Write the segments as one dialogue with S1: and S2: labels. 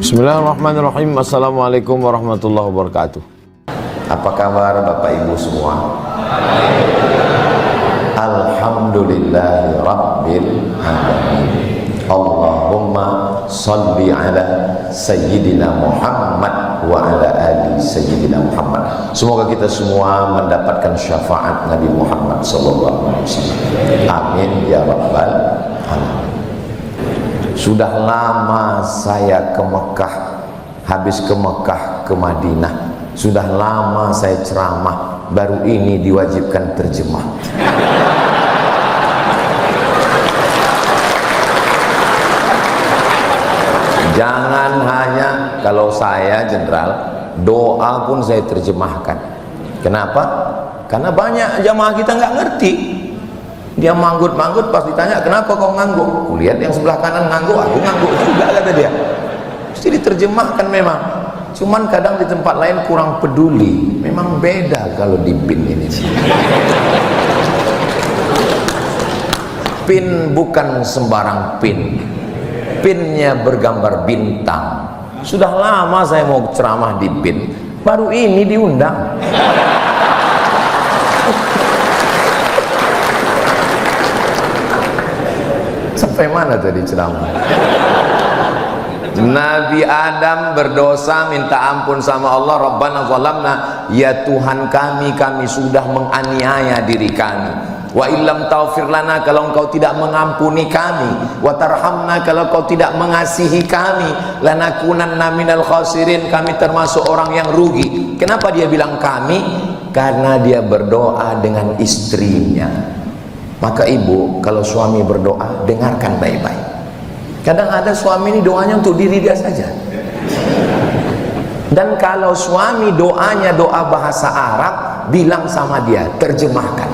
S1: Bismillahirrahmanirrahim. Assalamualaikum warahmatullahi wabarakatuh. Apa kabar Bapak Ibu semua? Alhamdulillahi Rabbil Alamin. Allahumma salli ala Sayyidina Muhammad wa ala ali Sayyidina Muhammad. Semoga kita semua mendapatkan syafaat Nabi Muhammad sallallahu alaihi wasallam. Amin ya rabbal alamin. Sudah lama saya ke Mekah, habis ke Mekah ke Madinah. Sudah lama saya ceramah, baru ini diwajibkan terjemah. Jangan hanya kalau saya jenderal, doa pun saya terjemahkan. Kenapa? Karena banyak jamaah kita nggak ngerti. Dia manggut-manggut, pas ditanya kenapa kau ngangguk, kulihat yang sebelah kanan ngangguk, aku ngangguk juga, kata dia. Mesti diterjemahkan memang. Cuman kadang di tempat lain kurang peduli. Memang beda kalau di BIN ini. PIN bukan sembarang PIN. PIN-nya bergambar bintang. Sudah lama saya mau ceramah di BIN, baru ini diundang. Sampai mana tadi ceramah? Nabi Adam berdosa, minta ampun sama Allah. Rabbana zalamna, ya Tuhan kami sudah menganiaya diri kami. Wa illam taufir lana, kalau engkau tidak mengampuni kami, wa tarhamna, kalau engkau tidak mengasihi kami, lanakunanna minal khasirin, kami termasuk orang yang rugi. Kenapa dia bilang kami? Karena dia berdoa dengan istrinya. Maka ibu, kalau suami berdoa, dengarkan baik-baik. Kadang ada suami ini doanya untuk diri dia saja. Dan kalau suami doanya doa bahasa Arab, bilang sama dia, terjemahkan.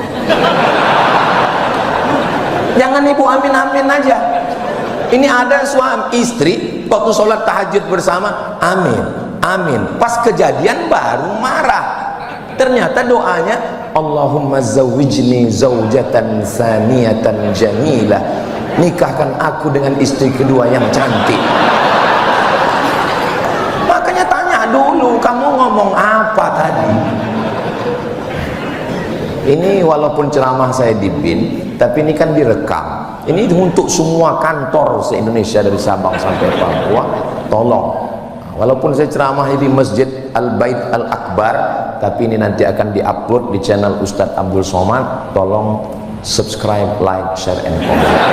S1: Jangan ibu amin-amin aja. Ini ada suami istri waktu sholat tahajud bersama, amin, amin. Pas kejadian baru marah. Ternyata doanya, Allahumma zawwijni zawjatan saniyatan jamilah, nikahkan aku dengan istri kedua yang cantik. Makanya tanya dulu, kamu ngomong apa tadi? Ini walaupun ceramah saya di BIN, tapi ini kan direkam. Ini untuk semua kantor se-Indonesia dari Sabang sampai Papua. Tolong, walaupun saya ceramah di Masjid Al-Bait Al-Akbar, tapi ini nanti akan diupload di channel Ustadz Abdul Somad. Tolong subscribe, like, share, and comment.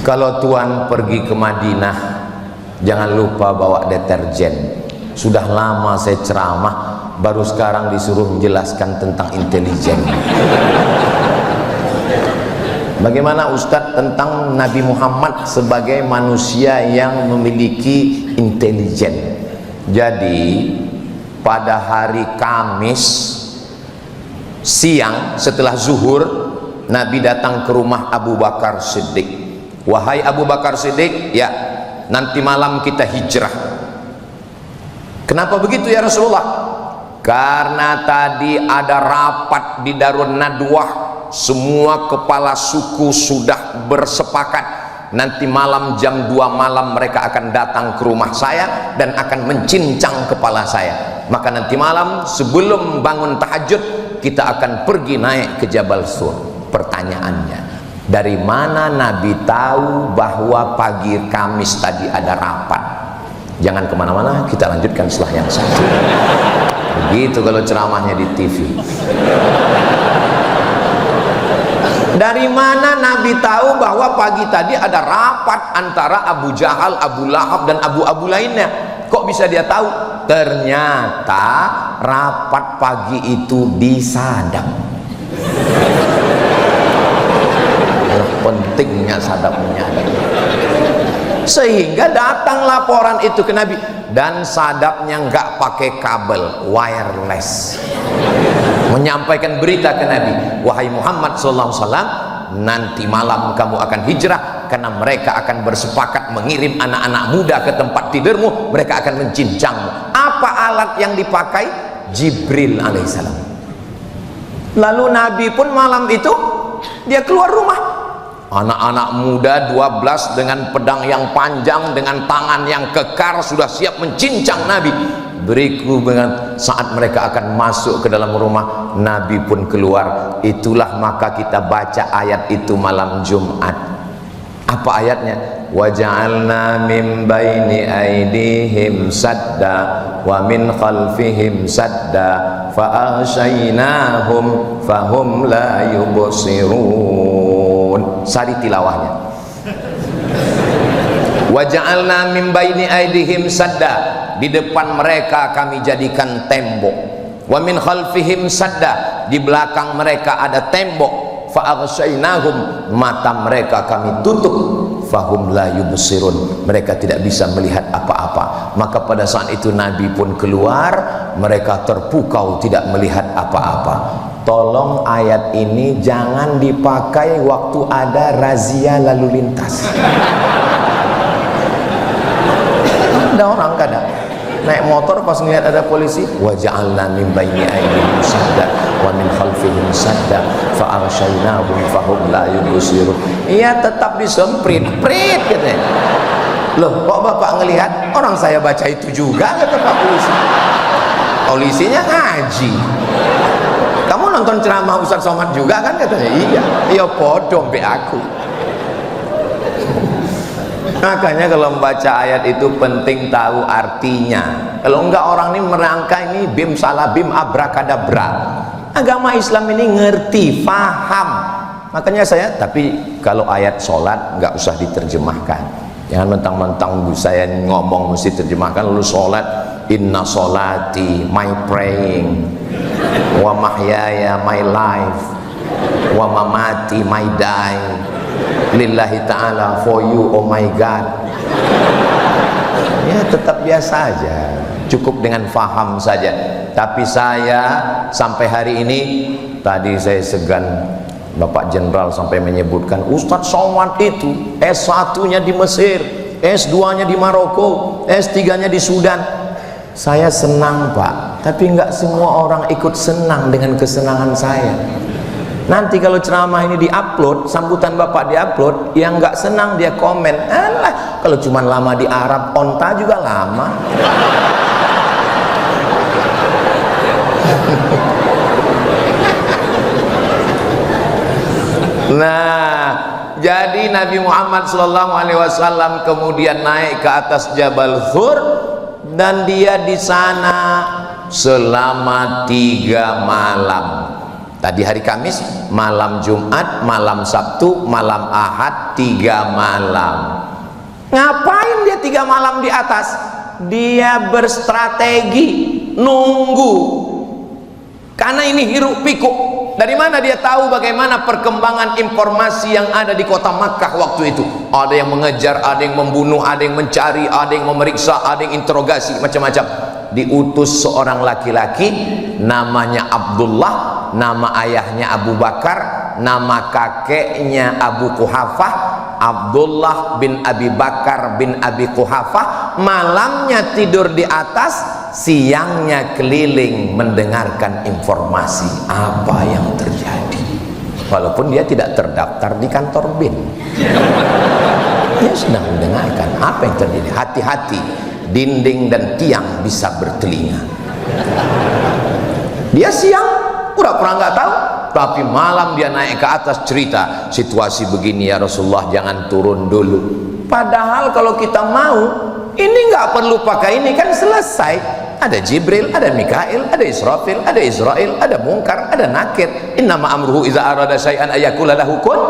S1: Kalau tuan pergi ke Madinah, jangan lupa bawa deterjen. Sudah lama saya ceramah, baru sekarang disuruh menjelaskan tentang intelijen. Bagaimana Ustadz tentang Nabi Muhammad sebagai manusia yang memiliki intelijen. Jadi pada hari Kamis siang setelah zuhur, Nabi datang ke rumah Abu Bakar Siddiq. Wahai Abu Bakar Siddiq, ya, nanti malam kita hijrah. Kenapa begitu ya Rasulullah? Karena tadi ada rapat di Darun Nadwah, semua kepala suku sudah bersepakat nanti malam jam 2 malam mereka akan datang ke rumah saya dan akan mencincang kepala saya. Maka nanti malam sebelum bangun tahajud kita akan pergi naik ke Jabal Sur. Pertanyaannya, dari mana Nabi tahu bahwa pagi Kamis tadi ada rapat? Jangan kemana-mana, kita lanjutkan setelah yang satu. Begitu kalau ceramahnya di TV. Dari mana Nabi tahu bahwa pagi tadi ada rapat antara Abu Jahal, Abu Lahab, dan Abu lainnya? Kok bisa dia tahu? Ternyata rapat pagi itu disadap. Pentingnya sadap menyadap. Sehingga datang laporan itu ke Nabi, dan sadapnya nggak pakai kabel, wireless. Menyampaikan berita ke Nabi, wahai Muhammad SAW, nanti malam kamu akan hijrah karena mereka akan bersepakat mengirim anak-anak muda ke tempat tidurmu, mereka akan mencincangmu. Apa alat yang dipakai? Jibril alaihissalam. Lalu Nabi pun malam itu dia keluar rumah. Anak-anak muda 12 dengan pedang yang panjang, dengan tangan yang kekar, sudah siap mencincang Nabi. Beriku dengan saat mereka akan masuk ke dalam rumah, Nabi pun keluar. Itulah maka kita baca ayat itu malam Jumat. Apa ayatnya? Waja'alna min baini aydihim sadda wa min khalfihim sadda fa aghshaynahum fahum la yubsirun. Sari tilawahnya. Waja'alna min baini aydihim sadda, di depan mereka kami jadikan tembok. Wa min khalfihim sadda, di belakang mereka ada tembok. Fa aghshaynahum, mata mereka kami tutup. Fahum la yubsirun, mereka tidak bisa melihat apa-apa. Maka pada saat itu Nabi pun keluar, mereka terpukau tidak melihat apa-apa. Tolong ayat ini jangan dipakai waktu ada razia lalu lintas. Ada orang kadang naik motor pas ngeliat ada polisi, wa ja'alna min baini aydihim sadda wa min khalfihim sadda fa aghshaynahum fahum la yubsirun. Iya, tetap disemprit prit katanya. Loh, kok bapak ngelihat? Orang saya baca itu juga, kata Pak polisi. Polisinya ngaji. Kamu nonton ceramah Ustaz Somad juga kan, katanya. Iya. Iya podo mbek aku. Makanya kalau membaca ayat itu penting tahu artinya. Kalau enggak orang ini merangka ini bim salah bim abrakadabra. Agama Islam ini ngerti, paham. Makanya saya, tapi kalau ayat sholat nggak usah diterjemahkan. Jangan mentang-mentang saya ngomong mesti terjemahkan lalu sholat. Inna sholati, my praying, wa mahyaya, my life, wa mamati, my die, lillahi ta'ala, for you, oh my God. Ya tetap biasa aja, cukup dengan faham saja. Tapi saya sampai hari ini, tadi saya segan Bapak Jenderal sampai menyebutkan Ustadz Somad itu S1-nya di Mesir, S2-nya di Maroko, S3-nya di Sudan. Saya senang Pak, tapi nggak semua orang ikut senang dengan kesenangan saya. Nanti kalau ceramah ini diupload, sambutan Bapak diupload, yang nggak senang dia komen, alah kalau cuma lama di Arab, onta juga lama. Nah, jadi Nabi Muhammad SAW kemudian naik ke atas Jabal Thur, dan dia di sana selama 3 malam. Tadi hari Kamis, malam Jumat, malam Sabtu, malam Ahad, 3 malam. Ngapain dia 3 malam di atas? Dia berstrategi, nunggu. Karena ini hiruk pikuk. Dari mana dia tahu bagaimana perkembangan informasi yang ada di kota Makkah waktu itu? Ada yang mengejar, ada yang membunuh, ada yang mencari, ada yang memeriksa, ada yang interogasi, macam-macam. Diutus seorang laki-laki namanya Abdullah, nama ayahnya Abu Bakar, nama kakeknya Abu Quhafah, Abdullah bin Abi Bakar bin Abi Quhafah. Malamnya tidur di atas, siangnya keliling mendengarkan informasi apa yang terjadi. Walaupun dia tidak terdaftar di kantor BIN, dia sedang mendengarkan apa yang terjadi. Hati-hati, dinding dan tiang bisa bertelinga. Dia siang pura-pura nggak tahu, tapi malam dia naik ke atas cerita situasi begini ya Rasulullah, jangan turun dulu. Padahal kalau kita mau, ini nggak perlu pakai ini, kan selesai. Ada Jibril, ada Mikail, ada Israfil, ada Israel, ada Munkar, ada Nakir. Innama amruhu iza arada syai'an ayakula lahu kun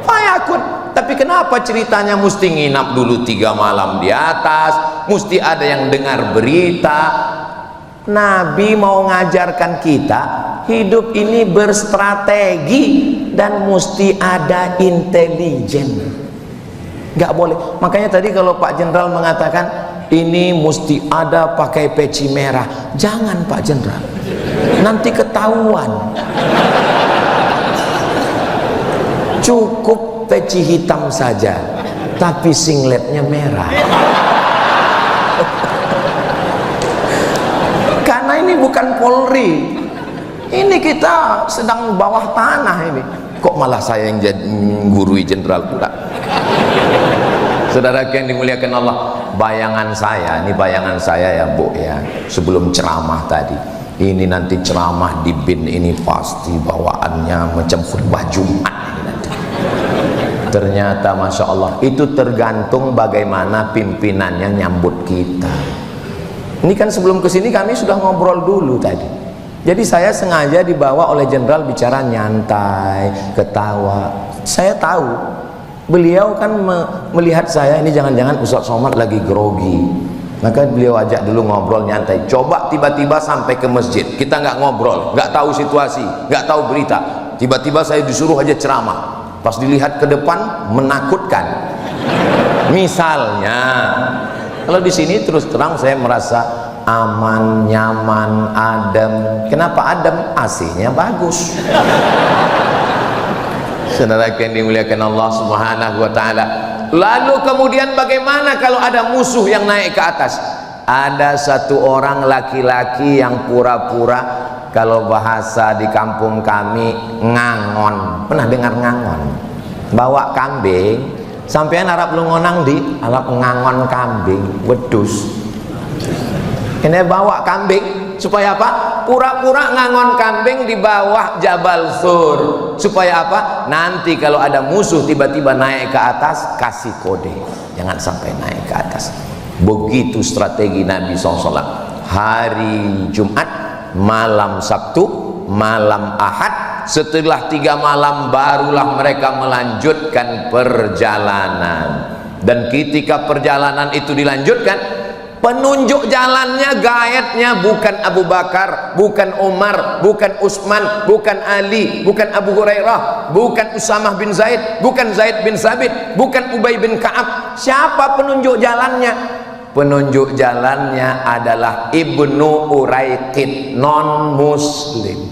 S1: fayakun. Tapi kenapa ceritanya mesti nginap dulu 3 malam di atas, mesti ada yang dengar berita? Nabi mau ngajarkan kita hidup ini berstrategi dan mesti ada intelijen. Nggak boleh. Makanya tadi kalau Pak Jenderal mengatakan ini mesti ada pakai peci merah, jangan Pak Jenderal, nanti ketahuan. Cukup peci hitam saja, tapi singletnya merah. Karena ini bukan Polri, ini kita sedang bawah tanah ini. kok malah saya yang jadi gurui jenderal pula. Saudara yang dimuliakan Allah, bayangan saya, ini bayangan saya ya Bu ya, sebelum ceramah tadi, ini nanti ceramah di BIN ini pasti bawaannya macam khutbah Jumat ini nanti. Ternyata Masya Allah, itu tergantung bagaimana pimpinannya nyambut kita. Ini kan sebelum kesini kami sudah ngobrol dulu tadi. Jadi saya sengaja dibawa oleh jenderal bicara nyantai, ketawa. Saya tahu beliau kan melihat saya ini jangan-jangan Ustaz Somad lagi grogi, maka beliau ajak dulu ngobrol nyantai. Coba tiba-tiba sampai ke masjid, kita nggak ngobrol, nggak tahu situasi, nggak tahu berita, tiba-tiba saya disuruh aja ceramah. Pas dilihat ke depan menakutkan. Misalnya kalau di sini terus terang saya merasa aman, nyaman, adem. Kenapa adem? AC-nya bagus. Saudara yang dimuliakan Allah Subhanahu wa taala. Lalu kemudian bagaimana kalau ada musuh yang naik ke atas? Ada satu orang laki-laki yang pura-pura, kalau bahasa di kampung kami ngangon. Pernah dengar ngangon? Bawa kambing, sampean Arab lu ngonang di Arab ngangon kambing, wedus. Ini bawa kambing supaya apa? Pura-pura ngangon kambing di bawah Jabal Sur. Supaya apa? Nanti kalau ada musuh tiba-tiba naik ke atas, kasih kode, jangan sampai naik ke atas. Begitu strategi Nabi SAW. Hari Jumat, malam Sabtu, malam Ahad, setelah 3 malam barulah mereka melanjutkan perjalanan. Dan ketika perjalanan itu dilanjutkan, penunjuk jalannya, gaetnya bukan Abu Bakar, bukan Umar, bukan Utsman, bukan Ali, bukan Abu Hurairah, bukan Usamah bin Zaid, bukan Zaid bin Sabit, bukan Ubay bin Ka'ab. Siapa penunjuk jalannya? Penunjuk jalannya adalah Ibnu Uraiqid, non muslim.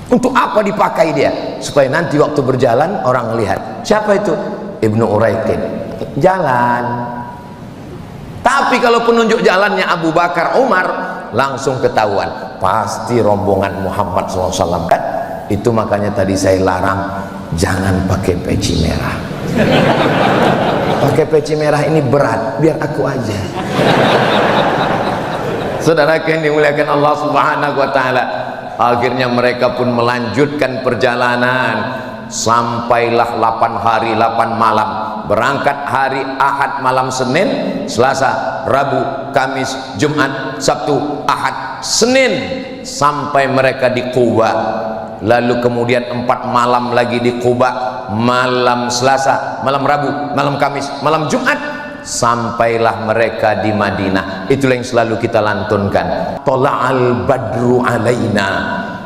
S1: Untuk apa dipakai dia? Supaya nanti waktu berjalan orang lihat. Siapa itu? Ibnu Uraiqid. Jalan. Tapi kalau penunjuk jalannya Abu Bakar, Umar, langsung ketahuan. Pasti rombongan Muhammad SAW kan? Itu makanya tadi saya larang, jangan pakai peci merah. Pakai peci merah ini berat, biar aku aja. Saudara yang dimuliakan Allah Subhanahu wa taala, akhirnya mereka pun melanjutkan perjalanan. Sampailah 8 hari 8 malam. Berangkat hari Ahad malam Senin, Selasa, Rabu, Kamis, Jumat, Sabtu, Ahad, Senin, sampai mereka di Quba. Lalu kemudian 4 malam lagi di Quba, malam Selasa, malam Rabu, malam Kamis, malam Jumat, sampailah mereka di Madinah. Itulah yang selalu kita lantunkan. Tola'al badru alaina,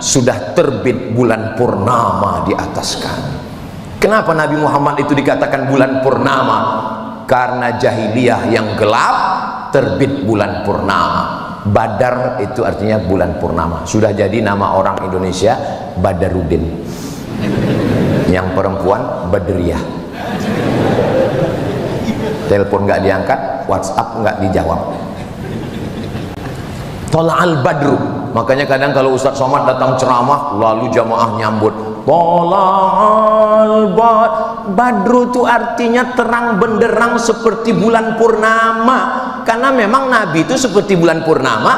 S1: sudah terbit bulan purnama di atas kami. Kenapa Nabi Muhammad itu dikatakan bulan purnama? Karena jahiliyah yang gelap, terbit bulan purnama. Badar itu artinya bulan purnama. Sudah jadi nama orang Indonesia Badarudin. Yang perempuan Badriyah. Telepon nggak diangkat, WhatsApp nggak dijawab. Tola'al badru. Makanya kadang kalau Ustaz Somad datang ceramah, lalu jamaah nyambut. Tola'al badru itu artinya terang benderang seperti bulan purnama. Karena memang Nabi itu seperti bulan purnama,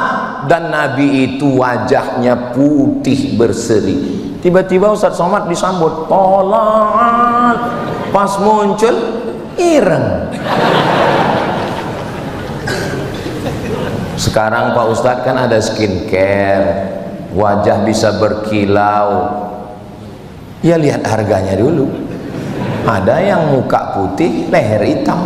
S1: dan Nabi itu wajahnya putih berseri. Tiba-tiba Ustaz Somad disambut tola'al, pas muncul ireng. Sekarang Pak Ustadz kan ada skincare, wajah bisa berkilau. Ya lihat harganya dulu. Ada yang muka putih, leher hitam.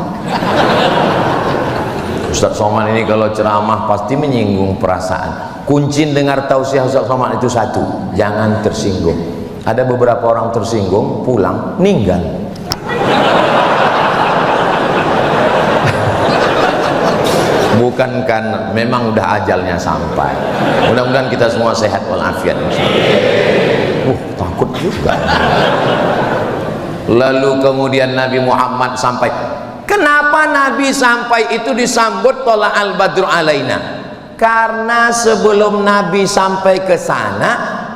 S1: Ustaz Somad ini kalau ceramah pasti menyinggung perasaan. Kunci dengar tausiah Ustaz Somad itu satu, jangan tersinggung. Ada beberapa orang tersinggung, pulang, meninggal. Bukan kan, memang udah ajalnya sampai. Mudah-mudahan kita semua sehat walafiat. Takut juga. Lalu kemudian Nabi Muhammad sampai. Kenapa Nabi sampai itu disambut tola'al badru alaina? Karena sebelum Nabi sampai ke sana,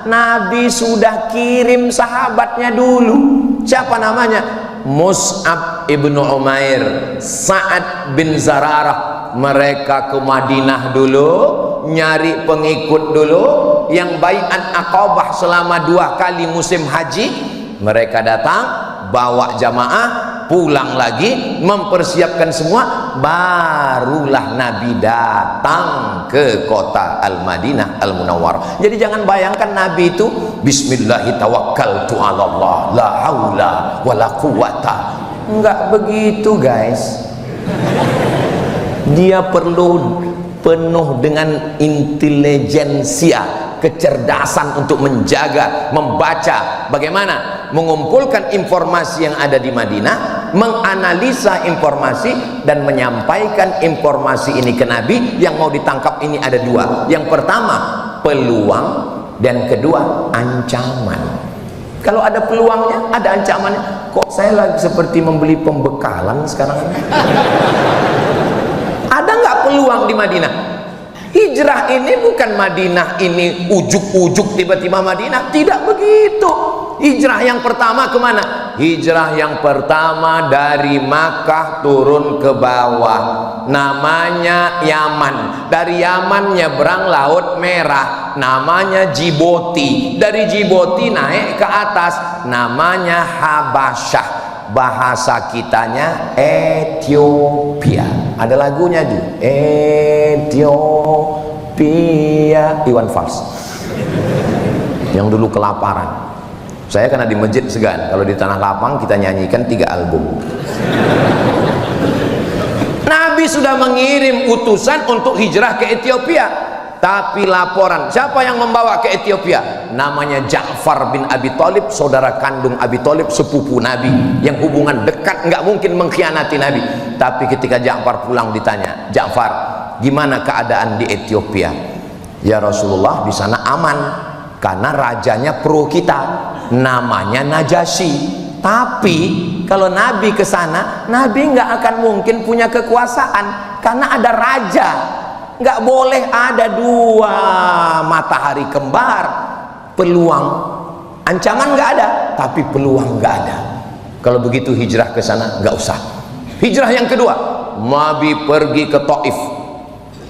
S1: Nabi sudah kirim sahabatnya dulu. Siapa namanya? Mus'ab ibnu Umair, Sa'ad bin Zararah. Mereka ke Madinah dulu, nyari pengikut dulu, yang baiat Aqabah selama 2 kali musim haji. Mereka datang, bawa jamaah, pulang lagi, mempersiapkan semua, barulah Nabi datang ke kota Al-Madinah Al-Munawwarah. Jadi jangan bayangkan Nabi itu bismillahi tawakkaltu 'alallah la haula wala quwata. Enggak begitu, guys. Dia perlu penuh dengan intelijensia, kecerdasan untuk menjaga, membaca, bagaimana mengumpulkan informasi yang ada di Madinah, menganalisa informasi dan menyampaikan informasi ini ke Nabi. Yang mau ditangkap ini ada 2. Yang pertama peluang, dan kedua ancaman. Kalau ada peluangnya, ada ancamannya. Kok saya lagi seperti membeli pembekalan sekarang ini? Ada nggak peluang di Madinah? Hijrah ini bukan Madinah ini ujuk-ujuk tiba-tiba Madinah, tidak begitu. Hijrah yang pertama kemana? Hijrah yang pertama dari Makkah turun ke bawah, namanya Yaman. Dari Yaman nyebrang Laut Merah, namanya Djibouti. Dari Djibouti naik ke atas, namanya Habasyah. Bahasa kitanya Ethiopia. Ada lagunya juga, Ethiopia, Iwan Fals yang dulu kelaparan. Saya karena di masjid segan, kalau di tanah lapang kita nyanyikan 3 album. Nabi sudah mengirim utusan untuk hijrah ke Ethiopia. Tapi laporan, siapa yang membawa ke Ethiopia? Namanya Ja'far bin Abi Thalib, saudara kandung Abi Thalib, sepupu Nabi, yang hubungan dekat, nggak mungkin mengkhianati Nabi. Tapi ketika Ja'far pulang ditanya, Ja'far, gimana keadaan di Ethiopia? Ya Rasulullah, di sana aman, karena rajanya pro kita, namanya Najasyi. Tapi kalau Nabi ke sana, Nabi nggak akan mungkin punya kekuasaan, karena ada raja. Nggak boleh ada 2 matahari kembar. Peluang, ancaman nggak ada, tapi peluang nggak ada. Kalau begitu hijrah ke sana nggak usah. Hijrah yang kedua, Nabi pergi ke Taif.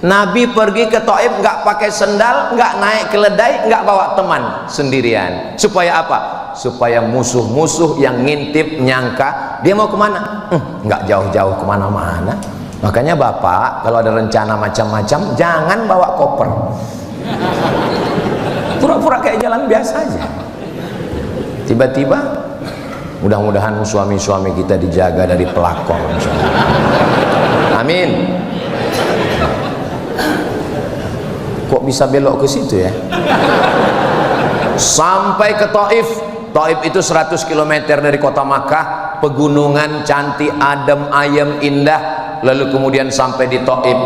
S1: Nabi pergi ke Taif nggak pakai sendal, nggak naik keledai, nggak bawa teman, sendirian. Supaya apa? Supaya musuh-musuh yang ngintip nyangka dia mau kemana, nggak jauh-jauh kemana-mana. Makanya Bapak kalau ada rencana macam-macam jangan bawa koper, pura-pura kayak jalan biasa aja. Tiba-tiba, mudah-mudahan suami-suami kita dijaga dari pelakor, amin. Kok bisa belok ke situ ya? Sampai ke Taif. Taif itu 100 km dari kota Makkah, pegunungan cantik, adem ayem, indah. Lalu kemudian sampai di Taif,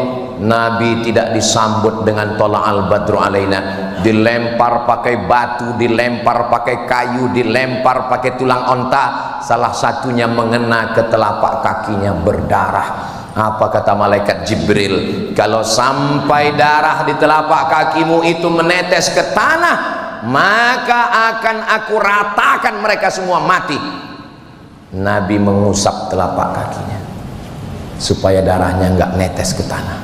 S1: Nabi tidak disambut dengan tola'al badru alaina, dilempar pakai batu, dilempar pakai kayu, dilempar pakai tulang onta, salah satunya mengena ke telapak kakinya, berdarah. Apa kata malaikat Jibril? Kalau sampai darah di telapak kakimu itu menetes ke tanah, maka akan aku ratakan mereka semua mati. Nabi mengusap telapak kakinya supaya darahnya nggak netes ke tanah.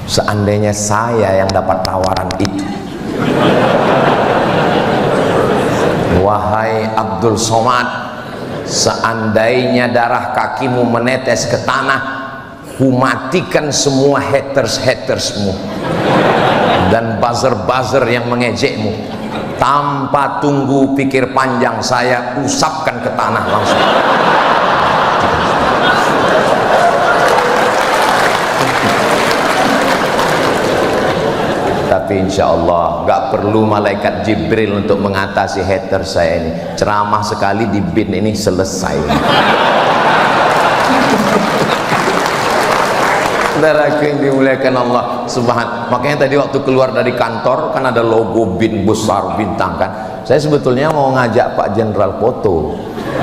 S1: Seandainya saya yang dapat tawaran itu, wahai Abdul Somad, seandainya darah kakimu menetes ke tanah, kumatikan semua haters-hatersmu dan buzzer-buzzer yang mengejekmu. Tanpa tunggu pikir panjang, saya usapkan ke tanah langsung. Tapi insya Allah nggak perlu malaikat Jibril untuk mengatasi hater saya ini. Ceramah sekali di bin ini selesai. Saudaraku yang dimuliakan Allah Subhanahu. Makanya tadi waktu keluar dari kantor kan ada logo bin besar, bintang kan. Saya sebetulnya mau ngajak Pak Jenderal foto,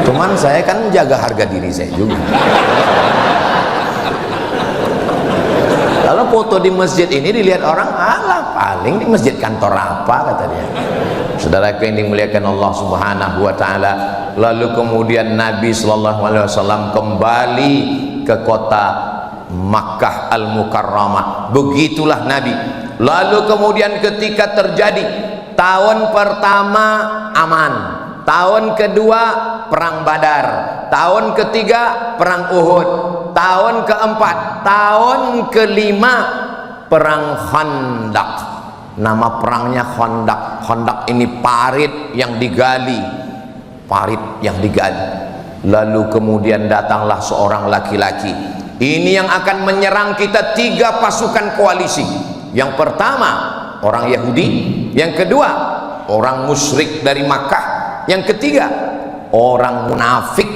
S1: cuman saya kan jaga harga diri saya juga. Kalau foto di masjid ini dilihat orang, alah paling di masjid kantor apa, kata dia. Saudaraku yang dimuliakan Allah Subhanahu wa taala, lalu kemudian Nabi sallallahu alaihi wasallam kembali ke kota Makkah Al-Mukarramah. Begitulah Nabi. Lalu kemudian ketika terjadi tahun pertama aman, tahun kedua perang Badar, tahun ketiga perang Uhud, tahun keempat, tahun kelima perang Khandaq. Nama perangnya Khandaq. Khandaq ini parit yang digali, parit yang digali. Lalu kemudian datanglah seorang laki-laki. Ini yang akan menyerang kita, 3 pasukan koalisi. Yang pertama orang Yahudi, yang kedua orang musyrik dari Makkah, yang ketiga orang munafik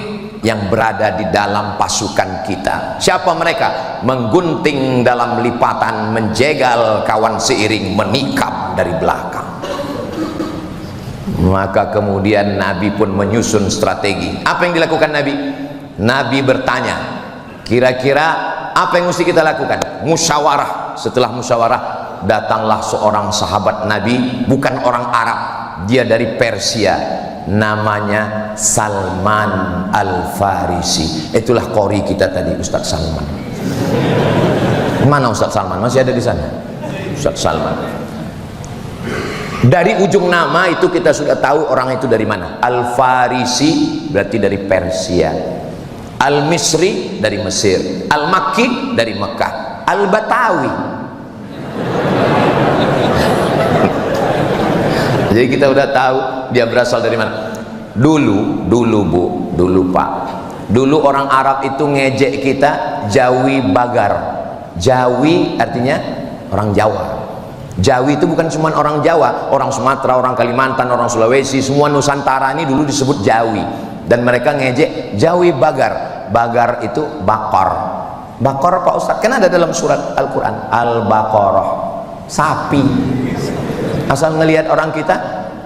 S1: yang berada di dalam pasukan kita. Siapa mereka? Menggunting dalam lipatan, menjegal kawan seiring, menikam dari belakang. Maka kemudian Nabi pun menyusun strategi. Apa yang dilakukan Nabi? Nabi bertanya, kira-kira apa yang mesti kita lakukan? Musyawarah. Setelah musyawarah, datanglah seorang sahabat Nabi, bukan orang Arab, dia dari Persia, namanya Salman Al-Farisi. Itulah qori kita tadi, Ustaz Salman. Mana Ustaz Salman? Masih ada di sana? Ustaz Salman. Dari ujung nama itu kita sudah tahu orang itu dari mana. Al-Farisi berarti dari Persia, Al-Misri dari Mesir, Al-Makki dari Mekah, Al-Batawi. Jadi kita udah tahu dia berasal dari mana. Dulu Bu, dulu Pak, dulu orang Arab itu ngejek kita Jawi Bagar. Jawi artinya orang Jawa. Jawi itu bukan cuma orang Jawa, orang Sumatera, orang Kalimantan, orang Sulawesi, semua Nusantara ini dulu disebut Jawi. Dan mereka ngejek Jawi Bagar. Bagar itu bakor. Bakor Pak Ustaz, kan ada dalam surat Al-Quran, Al-Baqarah, sapi. Asal ngelihat orang kita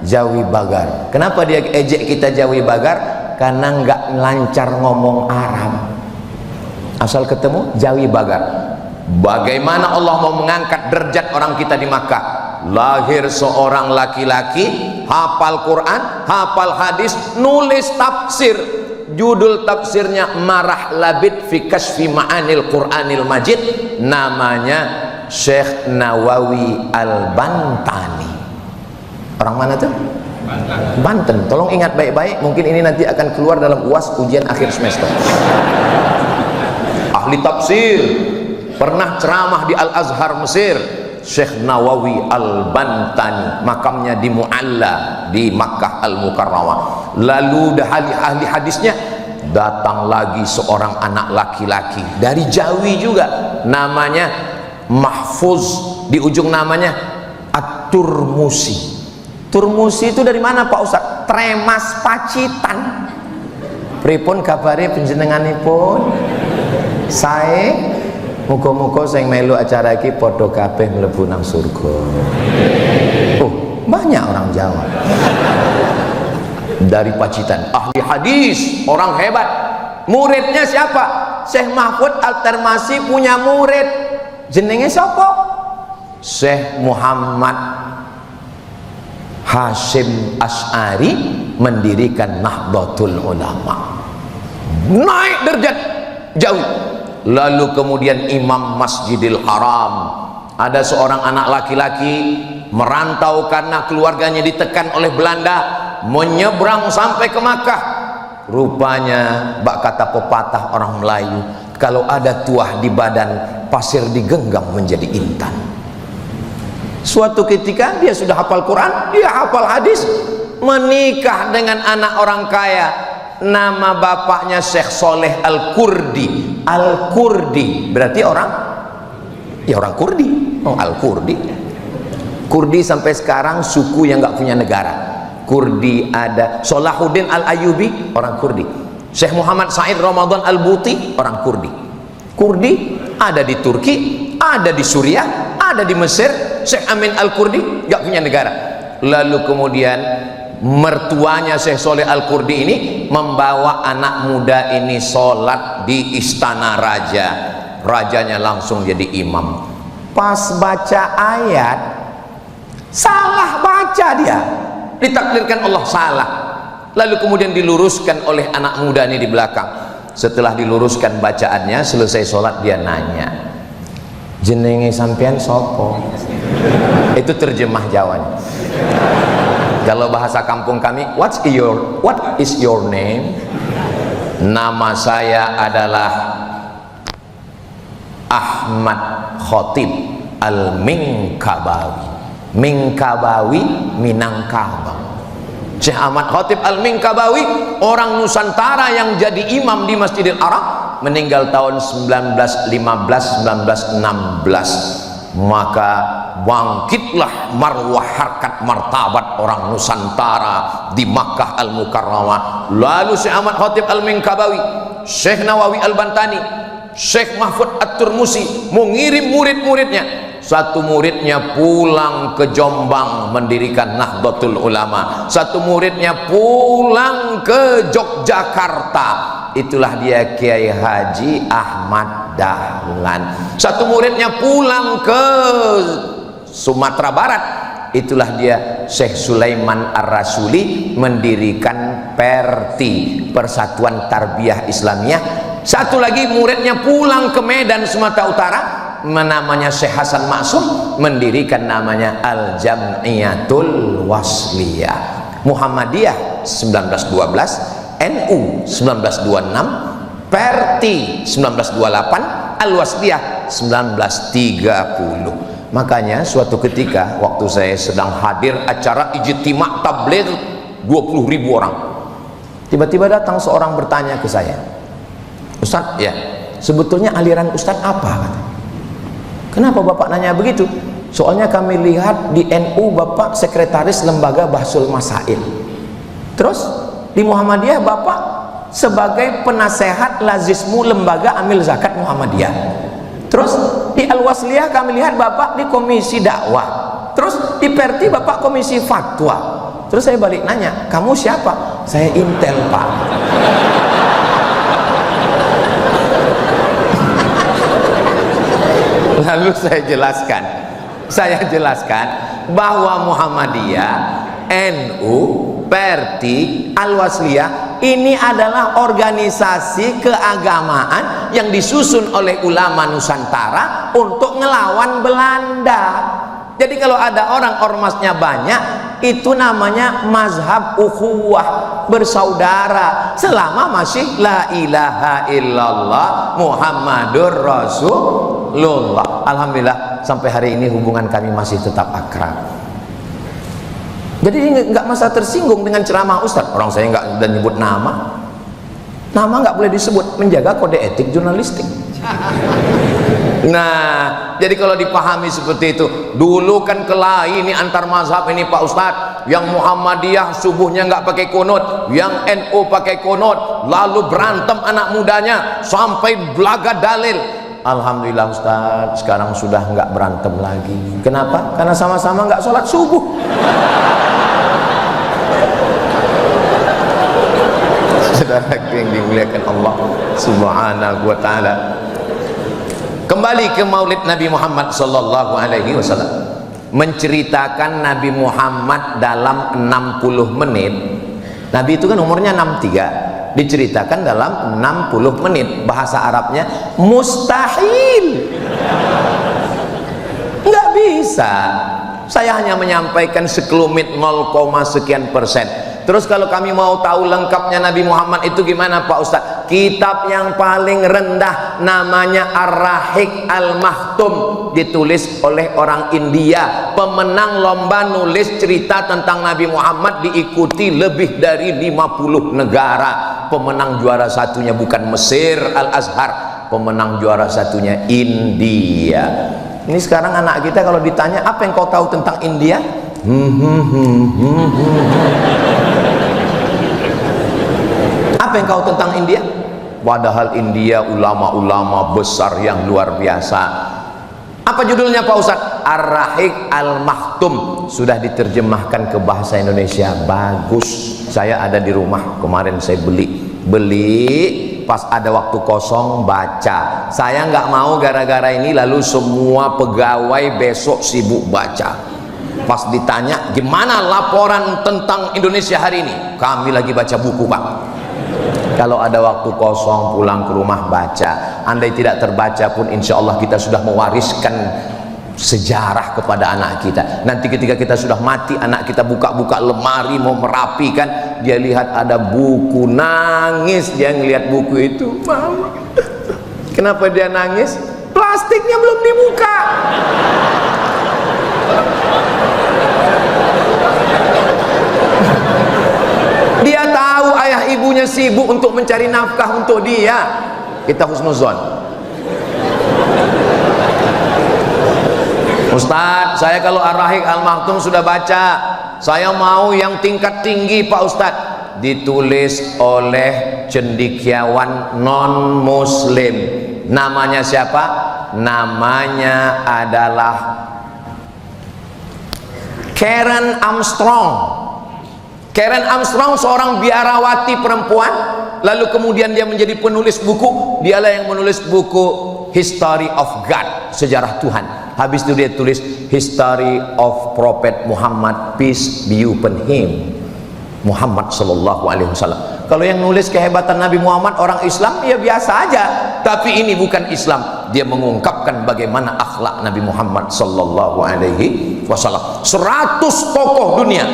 S1: Jawi Bagar. Kenapa dia ejek kita Jawi Bagar? Karena nggak lancar ngomong Arab. Asal ketemu Jawi Bagar. Bagaimana Allah mau mengangkat derajat orang kita di Makkah? Lahir seorang laki-laki, hafal Quran, hafal hadis, nulis tafsir. Judul tafsirnya Marah Labid fi Kashfi Ma'anil Quranil Majid. Namanya Syekh Nawawi Al-Bantani. Orang mana tuh? Banten. Banten. Tolong ingat baik-baik, mungkin ini nanti akan keluar dalam UAS ujian akhir semester. Ahli tafsir, pernah ceramah di Al-Azhar Mesir. Syekh Nawawi Al-Bantani, makamnya di Mu'alla di Makkah Al-Mukarramah. Lalu ahli hadisnya, datang lagi seorang anak laki-laki dari Jawi juga, namanya Mahfuz, di ujung namanya At-Turmusi. Turmusi itu dari mana Pak Ustaz? Tremas Pacitan. Pripun kabare panjenenganipun? Sae, muga-muga sing melu acara iki padha kabeh mlebu nang surga. Oh, banyak orang Jawa. Dari Pacitan, ahli hadis, orang hebat. Muridnya siapa? Syekh Mahfud Al-Termasi punya murid. Jenenge siapa? Syekh Muhammad Hashim Asy'ari, mendirikan Nahdlatul Ulama. Naik derajat jauh. Lalu kemudian Imam Masjidil Haram. Ada seorang anak laki-laki merantau karena keluarganya ditekan oleh Belanda, menyeberang sampai ke Makkah. Rupanya bak kata pepatah orang Melayu, kalau ada tuah di badan, pasir digenggam menjadi intan. Suatu ketika dia sudah hafal Quran, dia hafal hadis, menikah dengan anak orang kaya. Nama bapaknya Syekh Soleh Al-Kurdi. Al-Kurdi berarti orang, ya orang Kurdi. Oh, Al-Kurdi. Kurdi sampai sekarang suku yang nggak punya negara. Kurdi ada. Salahuddin Al-Ayyubi orang Kurdi. Syekh Muhammad Said Ramadan Al-Buti orang Kurdi. Kurdi ada di Turki, ada di Suriah, ada di Mesir. Syekh Amin Al-Kurdi nggak punya negara. Lalu kemudian mertuanya Syekh Soleh Al-Kurdi ini membawa anak muda ini sholat di istana raja. Rajanya langsung jadi imam. pas baca ayat salah baca, dia ditakdirkan Allah salah, lalu kemudian diluruskan oleh anak muda ini di belakang. Setelah diluruskan bacaannya, selesai sholat dia nanya, jenenge sampean sopo? Itu terjemah Jawanya. Kalau bahasa kampung kami, what is your name? Nama saya adalah Ahmad Khotib Al-Minkabawi. Minkabawi, Minangkabau. Syekh Ahmad Khotib Al-Minkabawi, orang Nusantara yang jadi imam di Masjidil Haram, meninggal tahun 1915-1916. Maka bangkitlah marwah harkat martabat orang Nusantara di Makkah Al-Mukarramah. Lalu Syekh Ahmad Khotib Al-Minkabawi, Syekh Nawawi Al-Bantani, Syekh Mahfud At-Turmusi mengirim murid-muridnya. Satu muridnya pulang ke Jombang mendirikan Nahdlatul Ulama, satu muridnya pulang ke Yogyakarta, itulah dia Kiai Haji Ahmad Dahlan. Satu muridnya pulang ke Sumatera Barat, itulah dia Syekh Sulaiman Ar-Rasuli mendirikan Perti, Persatuan Tarbiyah Islamiyah. Satu lagi muridnya pulang ke Medan Sumatera Utara, namanya Syekh Hasan Maksum, mendirikan namanya Al-Jam'iyatul Wasliyah. Muhammadiyah 1912, NU 1926, Perti 1928, Al-Wasliyah 1930. Makanya suatu ketika waktu saya sedang hadir acara ijtima' tabligh 20.000 orang, tiba-tiba datang seorang bertanya ke saya, Ustadz, ya sebetulnya aliran Ustadz apa? Kenapa Bapak nanya begitu? Soalnya kami lihat di NU Bapak sekretaris lembaga Bahsul Masail, terus di Muhammadiyah Bapak sebagai penasehat lazismu lembaga amil zakat Muhammadiyah, terus di Al-Wasliyah kami lihat Bapak di komisi dakwah, terus di Perti Bapak komisi fatwa. Terus saya balik nanya, kamu siapa? Saya Intel, Pak. Lalu saya jelaskan bahwa Muhammadiyah, NU, Perti, Al-Wasliyah ini adalah organisasi keagamaan yang disusun oleh ulama Nusantara untuk ngelawan Belanda. Jadi kalau ada orang ormasnya banyak, itu namanya mazhab ukhuwah, bersaudara, selama masih la ilaha illallah Muhammadur Rasulullah. Alhamdulillah sampai hari ini hubungan kami masih tetap akrab. Jadi nggak masa tersinggung dengan ceramah Ustadz. Orang saya nggak dan nyebut nama nggak boleh disebut, menjaga kode etik jurnalistik. Nah, jadi kalau dipahami seperti itu, dulu kan kelahi ini antar mazhab ini Pak Ustadz, yang Muhammadiyah subuhnya nggak pakai kunut, yang NU pakai kunut, lalu berantem anak mudanya sampai belaga dalil. Alhamdulillah Ustadz, sekarang sudah nggak berantem lagi. Kenapa? Karena sama-sama nggak sholat subuh. Saudara yang dimuliakan Allah Subhanahu wa ta'ala, kembali ke maulid Nabi Muhammad sallallahu alaihi wasallam, menceritakan Nabi Muhammad dalam 60 menit. Nabi itu kan umurnya 63, diceritakan dalam 60 menit. Bahasa Arabnya mustahil, nggak bisa. Saya hanya menyampaikan sekelumit 0, sekian persen. Terus kalau kami mau tahu lengkapnya Nabi Muhammad itu gimana Pak Ustadz? Kitab yang paling rendah namanya Ar-Rahiq Al-Maktum, ditulis oleh orang India. Pemenang lomba nulis cerita tentang Nabi Muhammad diikuti lebih dari 50 negara. Pemenang juara satunya bukan Mesir, Al-Azhar. Pemenang juara satunya India. Ini sekarang anak kita kalau ditanya apa yang kau tahu tentang India? Apa yang kau tentang India? Padahal India ulama-ulama besar yang luar biasa. Apa judulnya Pak Ustadz? Ar-Rahiq Al-Maktum. Sudah diterjemahkan ke bahasa Indonesia, bagus. Saya ada di rumah kemarin, saya beli pas ada waktu kosong baca. Saya nggak mau gara-gara ini lalu semua pegawai besok sibuk baca. Pas ditanya gimana laporan tentang Indonesia hari ini, kami lagi baca buku Pak. Kalau ada waktu kosong pulang ke rumah baca. Andai tidak terbaca pun insya Allah kita sudah mewariskan sejarah kepada anak kita. Nanti ketika kita sudah mati, anak kita buka-buka lemari mau merapikan, dia lihat ada buku, nangis dia ngelihat buku itu. Mama, kenapa dia nangis? Plastiknya belum dibuka. Dia tahu ayah ibunya sibuk untuk mencari nafkah untuk dia. Kita husnuzon. Ustadz, saya kalau Ar-Rahiq Al-Maktum sudah baca, saya mau yang tingkat tinggi Pak Ustadz. Ditulis oleh cendekiawan non muslim. Namanya siapa? Namanya adalah Karen Armstrong. Karen Armstrong seorang biarawati perempuan, lalu kemudian dia menjadi penulis buku. Dialah yang menulis buku History of God, sejarah Tuhan. Habis itu dia tulis History of Prophet Muhammad, peace be upon him, Muhammad sallallahu alaihi wasallam. Kalau yang nulis kehebatan Nabi Muhammad orang Islam, ya biasa aja. Tapi ini bukan Islam. Dia mengungkapkan bagaimana akhlak Nabi Muhammad sallallahu alaihi wasallam. 100 tokoh dunia.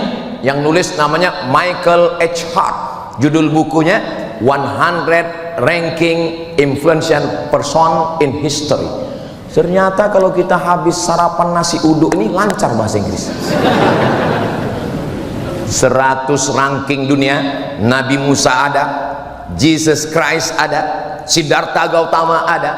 S1: Yang nulis namanya Michael H. Hart. Judul bukunya 100 Ranking Influential Person in History. Ternyata kalau kita habis sarapan nasi uduk ini lancar bahasa Inggris. 100 ranking dunia. Nabi Musa ada, Jesus Christ ada, Siddhartha Gautama ada,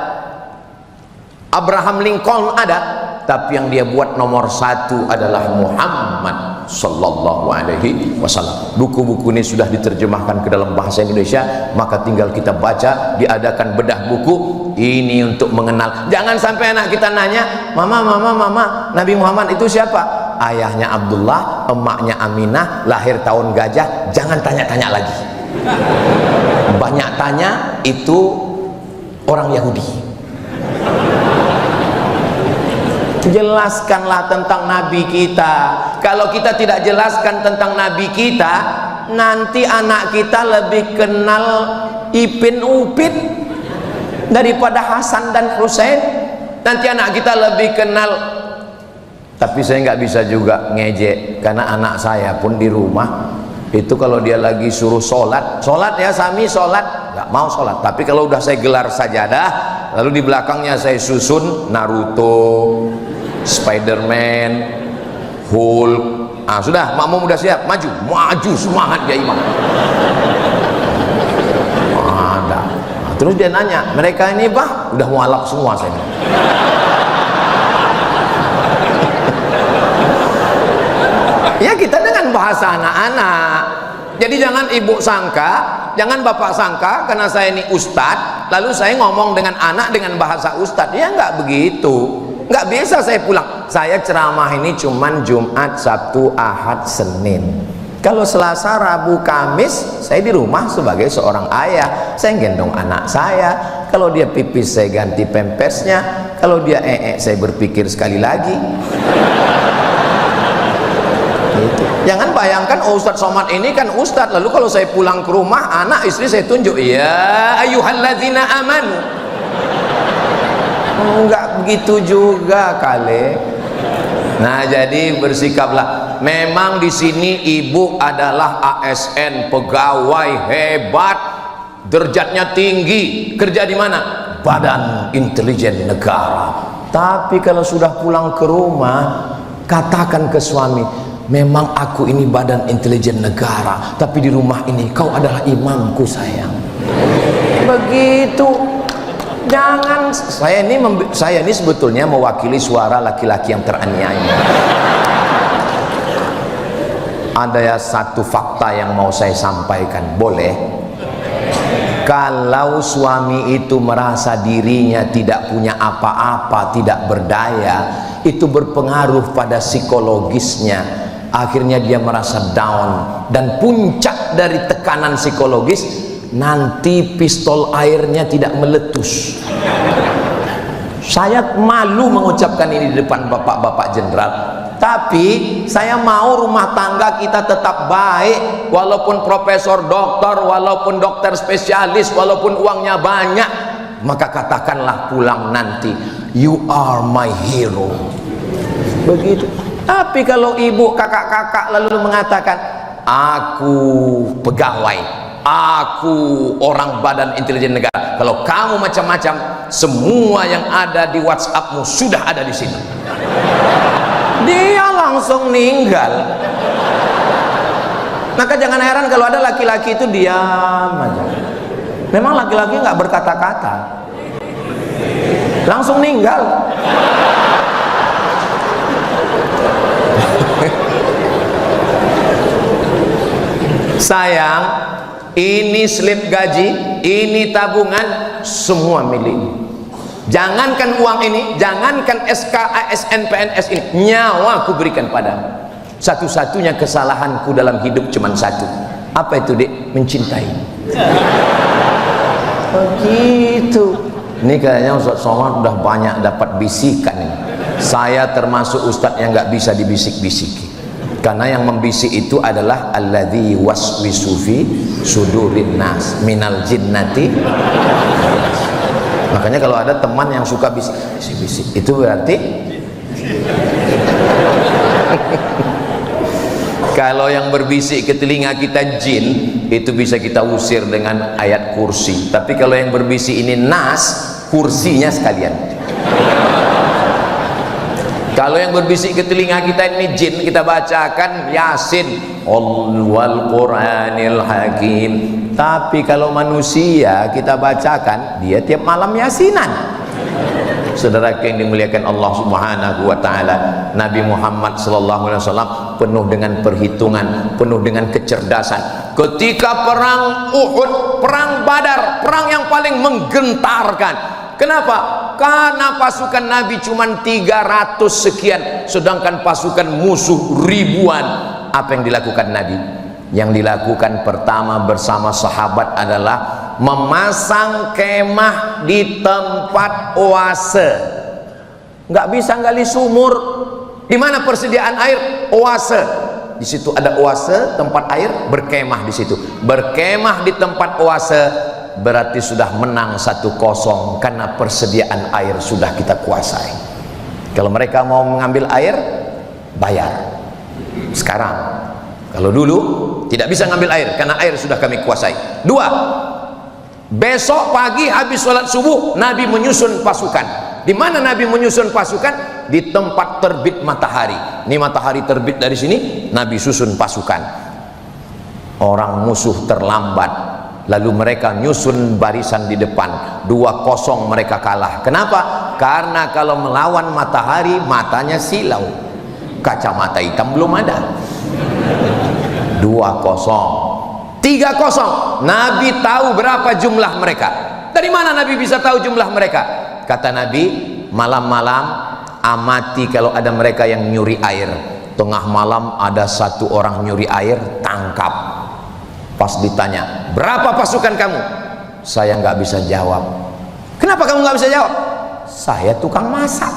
S1: Abraham Lincoln ada, tapi yang dia buat nomor 1 adalah Muhammad sallallahu alaihi wasallam. Buku-buku ini sudah diterjemahkan ke dalam bahasa Indonesia, maka tinggal kita baca. Diadakan bedah buku ini untuk mengenal. Jangan sampai anak kita nanya, mama, Nabi Muhammad itu siapa? Ayahnya Abdullah, emaknya Aminah, lahir tahun gajah. Jangan tanya-tanya lagi. Banyak tanya itu orang Yahudi. Jelaskanlah tentang Nabi kita. Kalau kita tidak jelaskan tentang Nabi kita, nanti anak kita lebih kenal Ipin Upin daripada Hasan dan Husain. Nanti anak kita lebih kenal. Tapi saya nggak bisa juga ngejek, karena anak saya pun di rumah itu kalau dia lagi suruh sholat ya Sami, sholat, nggak mau sholat. Tapi kalau udah saya gelar sajadah, lalu di belakangnya saya susun Naruto, Spiderman, Hulk. Ah sudah, makmum udah siap, maju semangat dia imam. Ada. Terus dia nanya, mereka ini bah udah mualaf semua saya. Ya kita dengan bahasa anak-anak. Jadi jangan ibu sangka, jangan bapak sangka karena saya ini ustadz, lalu saya ngomong dengan anak dengan bahasa ustadz. Ya nggak begitu. Nggak biasa saya pulang. Saya ceramah ini cuman Jumat, Sabtu, Ahad, Senin. Kalau Selasa, Rabu, Kamis saya di rumah sebagai seorang ayah. Saya gendong anak saya. Kalau dia pipis saya ganti pempesnya. Kalau dia saya berpikir sekali lagi. Gitu. Jangan bayangkan Ustadz Somad ini kan Ustadz, lalu kalau saya pulang ke rumah anak istri saya tunjuk, ya ayyuhalladzina amanu. Enggak begitu juga kali. Nah, jadi bersikaplah. Memang di sini ibu adalah ASN, pegawai hebat, derajatnya tinggi, kerja di mana? Badan Intelijen Negara. Tapi kalau sudah pulang ke rumah, katakan ke suami, memang aku ini Badan Intelijen Negara, tapi di rumah ini kau adalah imamku sayang. Begitu. Jangan, saya ini sebetulnya mewakili suara laki-laki yang teraniaya. Ada ya satu fakta yang mau saya sampaikan, boleh? Kalau suami itu merasa dirinya tidak punya apa-apa, tidak berdaya, itu berpengaruh pada psikologisnya. Akhirnya dia merasa down, dan puncak dari tekanan psikologis, nanti pistol airnya tidak meletus. Saya malu mengucapkan ini di depan bapak-bapak jenderal, tapi saya mau rumah tangga kita tetap baik, walaupun profesor, doktor, walaupun dokter spesialis, walaupun uangnya banyak. Maka katakanlah pulang nanti, you are my hero. Begitu. Tapi kalau ibu, kakak-kakak lalu mengatakan, aku pegawai, aku orang badan intelijen negara, kalau kamu macam-macam, semua yang ada di WhatsAppmu sudah ada di sini. Dia langsung meninggal. Maka jangan heran kalau ada laki-laki itu diam aja. Memang laki-laki nggak berkata-kata, langsung meninggal. Sayang, ini slip gaji, ini tabungan, semua milik. Jangankan uang ini, jangankan SKASN PNS ini, nyawa aku berikan padamu. Satu-satunya kesalahanku dalam hidup cuma satu. Apa itu, Dek? Mencintai. Begitu. Ini kayaknya Ustaz Somad udah banyak dapat bisikan ini. Saya termasuk Ustadz yang nggak bisa dibisik-bisiki, karena yang membisik itu adalah alladzi waswisu fi sudurin nas minal jinnati. Makanya kalau ada teman yang suka bisik-bisik, itu berarti kalau yang berbisik ke telinga kita jin, itu bisa kita usir dengan ayat kursi. Tapi kalau yang berbisik ini nas, kursinya sekalian. Kalau yang berbisik ke telinga kita ini jin, kita bacakan Yasin wal Qur'anil Hakim. Tapi kalau manusia kita bacakan, dia tiap malam Yasinan. Saudara yang dimuliakan Allah Subhanahu wa taala, Nabi Muhammad sallallahu alaihi wasallam penuh dengan perhitungan, penuh dengan kecerdasan. Ketika perang Uhud, perang Badar, perang yang paling menggentarkan. Kenapa? Karena pasukan Nabi cuma 300 sekian, sedangkan pasukan musuh ribuan. Apa yang dilakukan Nabi? Yang dilakukan pertama bersama sahabat adalah memasang kemah di tempat oase. Nggak bisa gali sumur. Di mana persediaan air? Oase. Di situ ada oase, tempat air, berkemah di situ. Berkemah di tempat oase berarti sudah menang 1-0, karena persediaan air sudah kita kuasai. Kalau mereka mau mengambil air, bayar. Sekarang, kalau dulu tidak bisa ngambil air karena air sudah kami kuasai. 2, besok pagi habis sholat subuh Nabi menyusun pasukan. Di mana Nabi menyusun pasukan? Di tempat terbit matahari. Ini matahari terbit dari sini, Nabi susun pasukan. Orang musuh terlambat, lalu mereka nyusun barisan di depan. 2-0 mereka kalah. Kenapa? Karena kalau melawan matahari, matanya silau, kacamata hitam belum ada. 2-0. 3-0. Nabi tahu berapa jumlah mereka. Dari mana Nabi bisa tahu jumlah mereka? Kata Nabi, malam-malam amati kalau ada mereka yang nyuri air. Tengah malam ada satu orang nyuri air, tangkap. Pas ditanya, berapa pasukan kamu? Saya nggak bisa jawab. Kenapa kamu nggak bisa jawab? Saya tukang masak.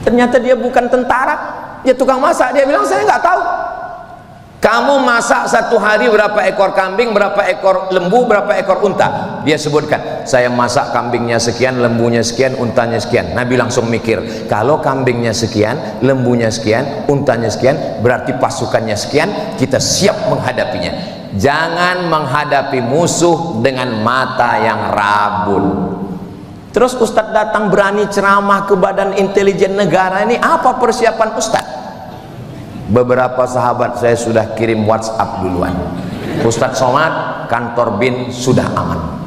S1: Ternyata dia bukan tentara, dia tukang masak. Dia bilang, saya nggak tahu. Kamu masak satu hari berapa ekor kambing, berapa ekor lembu, berapa ekor unta? Dia sebutkan, saya masak kambingnya sekian, lembunya sekian, untanya sekian. Nabi langsung mikir, kalau kambingnya sekian, lembunya sekian, untanya sekian, berarti pasukannya sekian, kita siap menghadapinya. Jangan menghadapi musuh dengan mata yang rabun. Terus Ustadz datang berani ceramah ke Badan Intelijen Negara, ini apa persiapan Ustadz? Beberapa sahabat saya sudah kirim WhatsApp duluan. Ustadz Somad, kantor BIN sudah aman.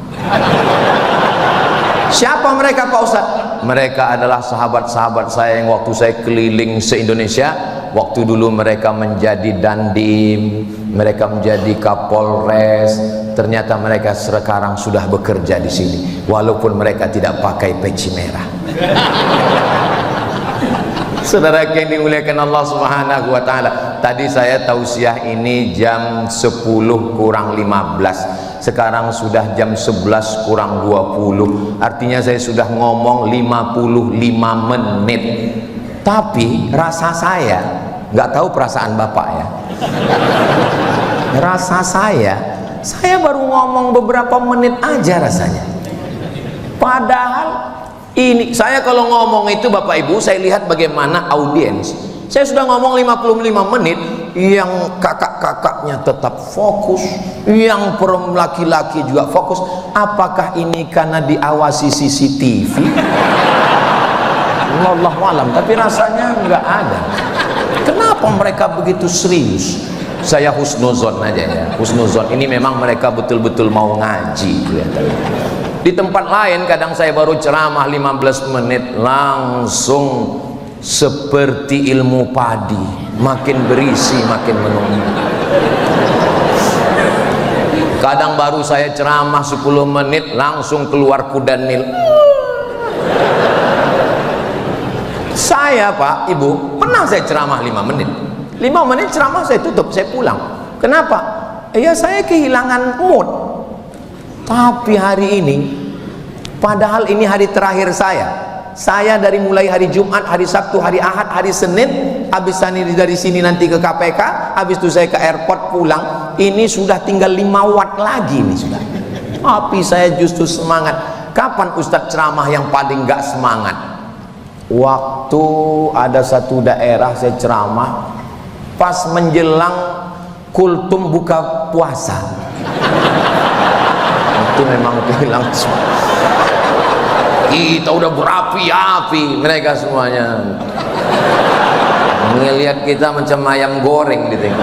S1: Siapa mereka Pak Ustadz? Mereka adalah sahabat-sahabat saya yang waktu saya keliling se-Indonesia. Waktu dulu mereka menjadi dandim, mereka menjadi kapolres. Ternyata mereka sekarang sudah bekerja di sini, walaupun mereka tidak pakai peci merah. Saudara yang dimuliakan Allah Subhanahu wa taala, tadi saya tausiah ini jam 10 kurang 15. Sekarang sudah jam 11 kurang 20, artinya saya sudah ngomong 55 menit. Tapi rasa saya, nggak tahu perasaan Bapak ya, rasa saya baru ngomong beberapa menit aja rasanya. Padahal ini saya kalau ngomong itu Bapak Ibu, saya lihat bagaimana audiens. Saya sudah ngomong 55 menit, yang kakak-kakaknya tetap fokus, yang perempuan laki-laki juga fokus. Apakah ini karena diawasi CCTV? Wallahu alam, tapi rasanya nggak ada. Kenapa mereka begitu serius? Saya husnuzon aja ya, husnuzon. Ini memang mereka betul-betul mau ngaji kelihatannya. Di tempat lain kadang saya baru ceramah 15 menit langsung seperti ilmu padi, makin berisi makin menumpuk. Kadang baru saya ceramah 10 menit langsung keluar kuda Nil. Saya Pak Ibu pernah saya ceramah 5 menit, 5 menit ceramah saya tutup, saya pulang. Kenapa? Ya saya kehilangan mood. Tapi hari ini, padahal ini hari terakhir saya dari mulai hari Jumat, hari Sabtu, hari Ahad, hari Senin, habis dari sini nanti ke KPK, habis itu saya ke airport pulang, ini sudah tinggal 5 watt lagi nih sudah. Tapi saya justru semangat. Kapan Ustadz ceramah yang paling gak semangat? Waktu ada satu daerah saya ceramah pas menjelang kultum buka puasa. Itu memang hilang semua. Kita udah berapi-api, mereka semuanya ngelihat kita macam ayam goreng gitu.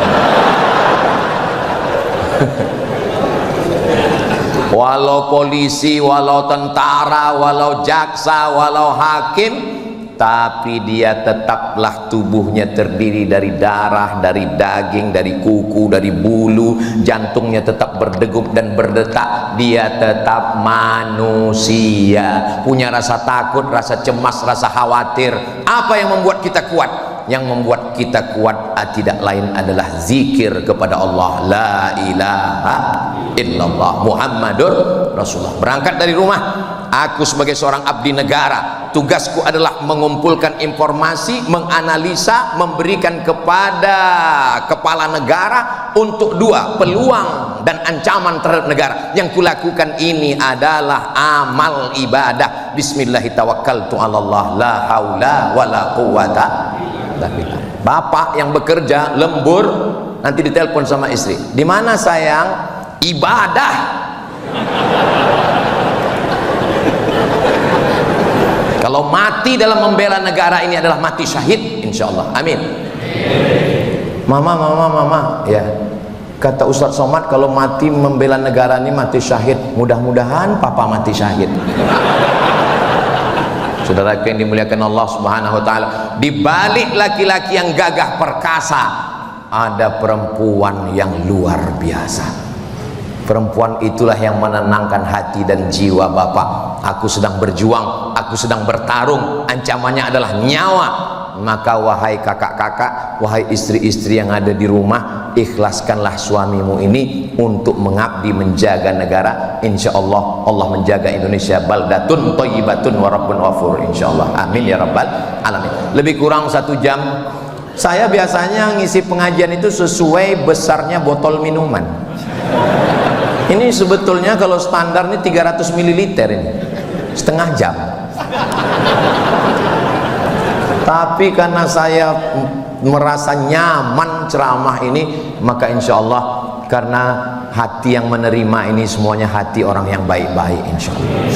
S1: Walau polisi, walau tentara, walau jaksa, walau hakim, tapi dia tetaplah tubuhnya terdiri dari darah, dari daging, dari kuku, dari bulu, jantungnya tetap berdegup dan berdetak. Dia tetap manusia, punya rasa takut, rasa cemas, rasa khawatir. Apa yang membuat kita kuat? Yang membuat kita kuat tidak lain adalah zikir kepada Allah, la ilaha illallah Muhammadur Rasulullah. Berangkat dari rumah, aku sebagai seorang abdi negara, tugasku adalah mengumpulkan informasi, menganalisa, memberikan kepada kepala negara untuk 2, peluang dan ancaman terhadap negara. Yang kulakukan ini adalah amal ibadah. Bismillahirrahmanirrahim, la haula wala quwata. Bapak yang bekerja lembur, nanti ditelepon sama istri, di mana sayang? Ibadah. Kalau mati dalam membela negara ini adalah mati syahid, insya Allah. Amin. Mama, ya. Kata Ustadz Somad, kalau mati membela negara ini mati syahid. Mudah-mudahan papa mati syahid. Saudara yang dimuliakan Allah Subhanahu wa taala, di balik laki-laki yang gagah perkasa ada perempuan yang luar biasa. Perempuan itulah yang menenangkan hati dan jiwa Bapak. Aku sedang berjuang, aku sedang bertarung, ancamannya adalah nyawa. Maka wahai kakak-kakak, wahai istri-istri yang ada di rumah, ikhlaskanlah suamimu ini untuk mengabdi menjaga negara. Insya Allah Allah menjaga Indonesia baldatun thayyibatun wa rabbun ghafur, insya Allah. Amin ya rabbal alamin. Lebih kurang 1 jam. Saya biasanya ngisi pengajian itu sesuai besarnya botol minuman. Ini sebetulnya kalau standar ini 300 ml ini, setengah jam. Tapi karena saya merasa nyaman ceramah ini, maka insya Allah karena hati yang menerima ini semuanya hati orang yang baik-baik, insya Allah.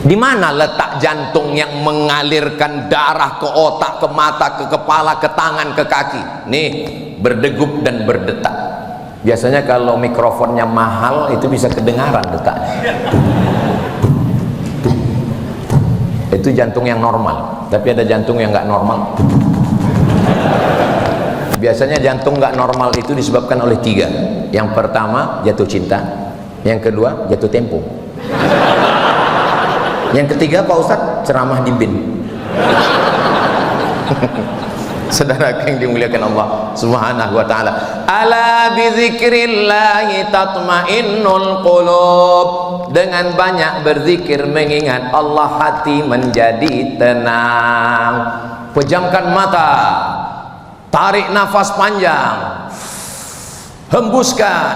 S1: Di mana letak jantung yang mengalirkan darah ke otak, ke mata, ke kepala, ke tangan, ke kaki? Nih, berdegup dan berdetak. Biasanya kalau mikrofonnya mahal itu bisa kedengaran detaknya. Itu jantung yang normal. Tapi ada jantung yang nggak normal. Biasanya jantung nggak normal itu disebabkan oleh 3. Yang pertama jatuh cinta, yang kedua jatuh tempo, yang ketiga Pak Ustadz ceramah di BIN. Saudara yang dimuliakan Allah Subhanahu wa taala, ala bizikrillahi tatmainnul qulub. Dengan banyak berzikir mengingat Allah, hati menjadi tenang. Pejamkan mata, tarik nafas panjang, hembuskan,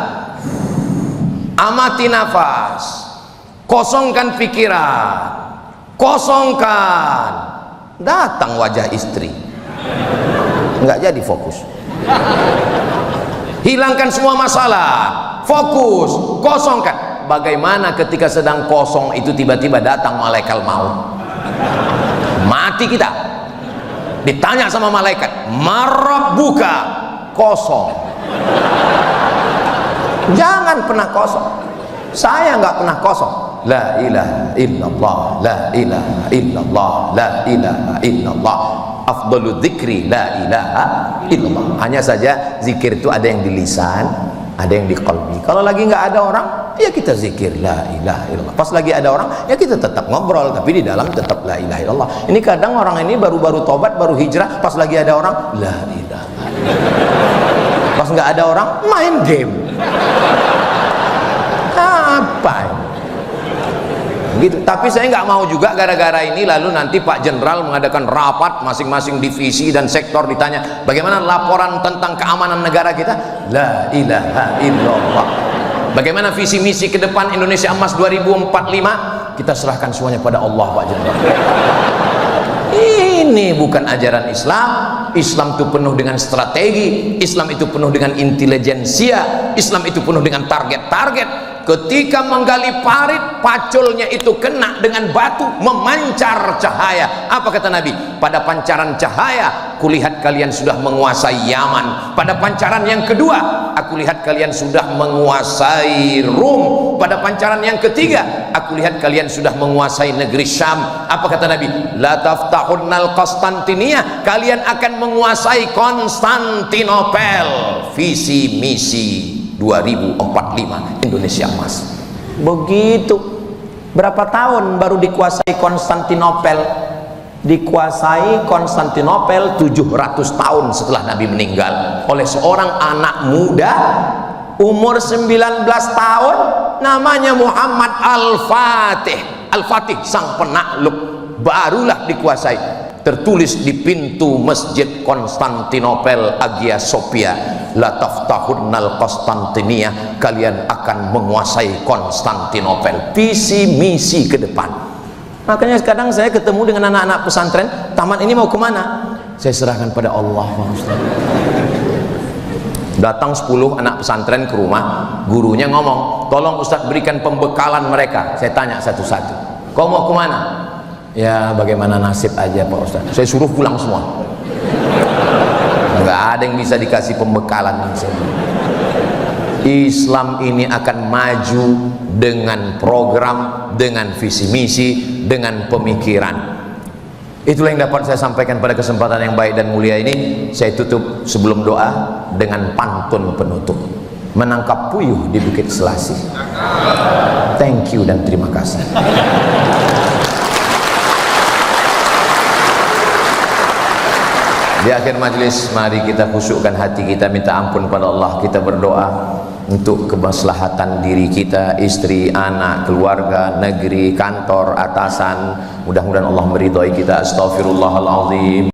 S1: amati nafas, kosongkan pikiran, kosongkan. Datang wajah istri, nggak jadi fokus. Hilangkan semua masalah, fokus, kosongkan. Bagaimana ketika sedang kosong itu tiba-tiba datang malaikat maut, mati kita. Ditanya sama malaikat, marabbuka, kosong. Jangan pernah kosong. Saya nggak pernah kosong. La ilaha illallah, la ilaha illallah, la ilaha illallah. Afdalu dzikri la ilaha illallah. Hanya saja zikir itu ada yang di lisan, ada yang di qalbi. Kalau lagi nggak ada orang, ya kita zikir la ilaha illallah. Pas lagi ada orang, ya kita tetap ngobrol, tapi di dalam tetap la ilaha illallah. Ini kadang orang ini baru-baru tobat, baru hijrah, pas lagi ada orang, la ilaha illallah. Pas nggak ada orang, main game. Apa ini? Gitu. Tapi saya nggak mau juga gara-gara ini lalu nanti Pak Jenderal mengadakan rapat masing-masing divisi dan sektor, ditanya bagaimana laporan tentang keamanan negara kita. La ilaha illallah. Bagaimana visi misi ke depan Indonesia Emas 2045, kita serahkan semuanya pada Allah, Pak Jenderal. Ini bukan ajaran Islam. Islam itu penuh dengan strategi, Islam itu penuh dengan intelijensia, Islam itu penuh dengan target-target. Ketika menggali parit, paculnya itu kena dengan batu, memancar cahaya. Apa kata Nabi? Pada pancaran cahaya, kulihat kalian sudah menguasai Yaman. Pada pancaran yang kedua, aku lihat kalian sudah menguasai Rum. Pada pancaran yang ketiga, aku lihat kalian sudah menguasai negeri Syam. Apa kata Nabi? La taftahunnal Konstantinia, kalian akan menguasai Konstantinopel. Visi misi 2045 Indonesia Emas. Begitu. Berapa tahun baru dikuasai Konstantinopel? Dikuasai Konstantinopel 700 tahun setelah Nabi meninggal oleh seorang anak muda umur 19 tahun, namanya Muhammad Al-Fatih. Al-Fatih sang penakluk, barulah dikuasai. Tertulis di pintu masjid Konstantinopel Hagia Sophia, la taftahunnal Konstantinia, kalian akan menguasai Konstantinopel. Visi misi ke depan. Makanya kadang saya ketemu dengan anak-anak pesantren, taman ini mau kemana? Saya serahkan pada Allah. Datang 10 anak pesantren ke rumah, gurunya ngomong, tolong Ustadz berikan pembekalan mereka. Saya tanya satu-satu, kau mau kemana? Ya bagaimana nasib aja Pak Ustadz, saya suruh pulang semua. Nggak ada yang bisa dikasih pembekalan. Islam ini akan maju dengan program, dengan visi misi, dengan pemikiran. Itulah yang dapat saya sampaikan pada kesempatan yang baik dan mulia ini. Saya tutup sebelum doa dengan pantun penutup. Menangkap puyuh di Bukit Selasih. Thank you dan terima kasih. Di akhir majlis, mari kita khusyukkan hati kita, minta ampun pada Allah, kita berdoa untuk kemaslahatan diri kita, istri, anak, keluarga, negeri, kantor, atasan. Mudah-mudahan Allah meridhai kita. Astaghfirullahaladzim.